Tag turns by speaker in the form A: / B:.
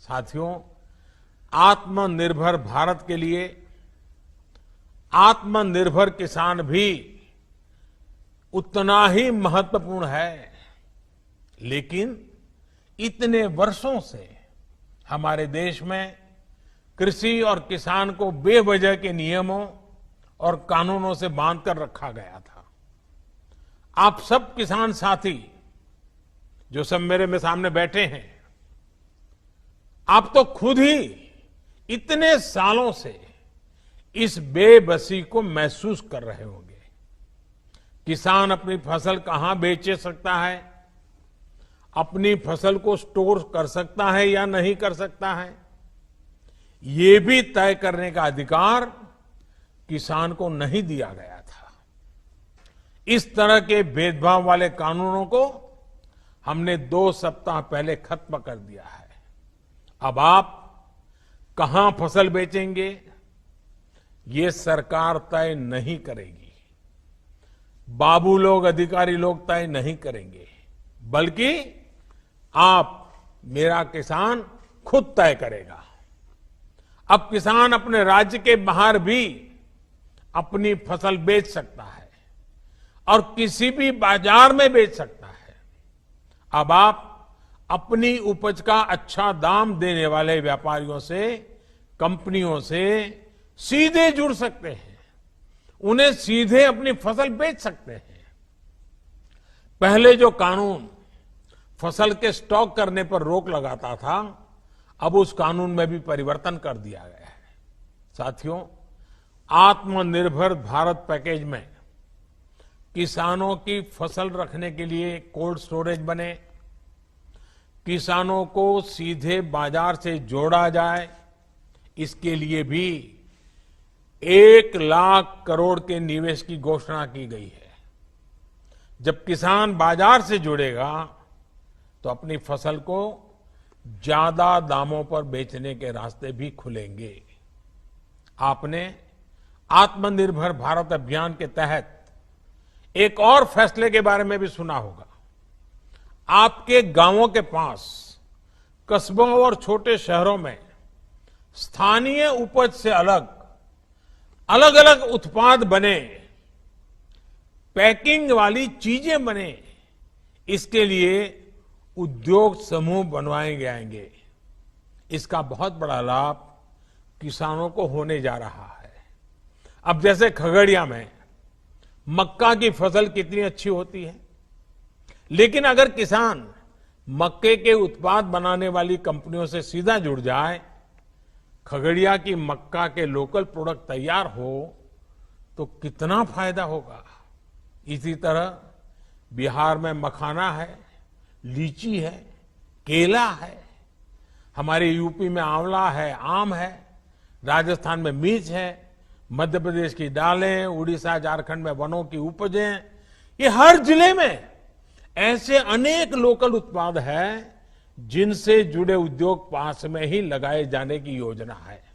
A: साथियों, आत्मनिर्भर भारत के लिए आत्मनिर्भर किसान भी उतना ही महत्वपूर्ण है। लेकिन इतने वर्षों से हमारे देश में कृषि और किसान को बेवजह के नियमों और कानूनों से बांधकर रखा गया था। आप सब किसान साथी जो सब मेरे सामने बैठे हैं, आप तो खुद ही इतने सालों से इस बेबसी को महसूस कर रहे होंगे। किसान अपनी फसल कहां बेच सकता है, अपनी फसल को स्टोर कर सकता है या नहीं कर सकता है, ये भी तय करने का अधिकार किसान को नहीं दिया गया था। इस तरह के भेदभाव वाले कानूनों को हमने 2 सप्ताह पहले खत्म कर दिया है। अब आप कहां फसल बेचेंगे, ये सरकार तय नहीं करेगी, बाबू लोग, अधिकारी लोग तय नहीं करेंगे, बल्कि आप, मेरा किसान खुद तय करेगा। अब किसान अपने राज्य के बाहर भी अपनी फसल बेच सकता है और किसी भी बाजार में बेच सकता है। अब आप अपनी उपज का अच्छा दाम देने वाले व्यापारियों से, कंपनियों से सीधे जुड़ सकते हैं, उन्हें सीधे अपनी फसल बेच सकते हैं। पहले जो कानून फसल के स्टॉक करने पर रोक लगाता था, अब उस कानून में भी परिवर्तन कर दिया गया है। साथियों, आत्मनिर्भर भारत पैकेज में किसानों की फसल रखने के लिए कोल्ड स्टोरेज बने, किसानों को सीधे बाजार से जोड़ा जाए, इसके लिए भी 1 लाख करोड़ के निवेश की घोषणा की गई है। जब किसान बाजार से जुड़ेगा तो अपनी फसल को ज्यादा दामों पर बेचने के रास्ते भी खुलेंगे। आपने आत्मनिर्भर भारत अभियान के तहत एक और फैसले के बारे में भी सुना होगा। आपके गांवों के पास, कस्बों और छोटे शहरों में स्थानीय उपज से अलग अलग उत्पाद बने, पैकिंग वाली चीजें बने, इसके लिए उद्योग समूह बनवाए जाएंगे। इसका बहुत बड़ा लाभ किसानों को होने जा रहा है। अब जैसे खगड़िया में मक्का की फसल कितनी अच्छी होती है, लेकिन अगर किसान मक्के के उत्पाद बनाने वाली कंपनियों से सीधा जुड़ जाए, खगड़िया की मक्का के लोकल प्रोडक्ट तैयार हो, तो कितना फायदा होगा। इसी तरह बिहार में मखाना है, लीची है, केला है, हमारे यूपी में आंवला है, आम है, राजस्थान में मिर्च है, मध्य प्रदेश की दालें, उड़ीसा झारखंड में वनों की उपजें, ये हर जिले में ऐसे अनेक लोकल उत्पाद हैं जिनसे जुड़े उद्योग पास में ही लगाए जाने की योजना है।